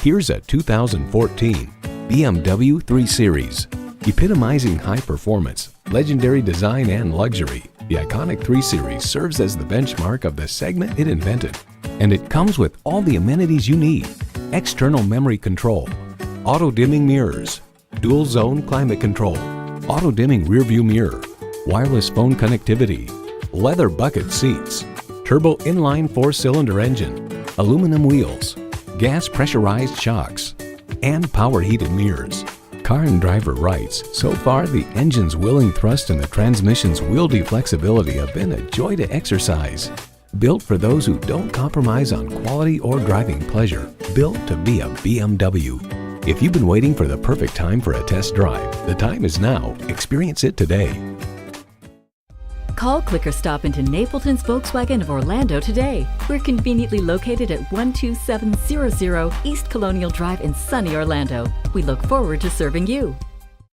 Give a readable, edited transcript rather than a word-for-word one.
Here's a 2014 BMW 3 Series. Epitomizing high performance, legendary design, and luxury, the iconic 3 Series serves as the benchmark of the segment it invented. And it comes with all the amenities you need: external memory control, auto-dimming mirrors, dual-zone climate control, auto-dimming rear-view mirror, wireless phone connectivity, leather bucket seats, turbo inline 4-cylinder engine, aluminum wheels, gas pressurized shocks, and power heated mirrors. Car and Driver writes, "So far, the engine's willing thrust and the transmission's wieldy flexibility have been a joy to exercise. Built for those who don't compromise on quality or driving pleasure. Built to be a BMW." If you've been waiting for the perfect time for a test drive, the time is now. Experience it today. Call, click, or stop into Napleton's Volkswagen of Orlando today. We're conveniently located at 12700 East Colonial Drive in sunny Orlando. We look forward to serving you.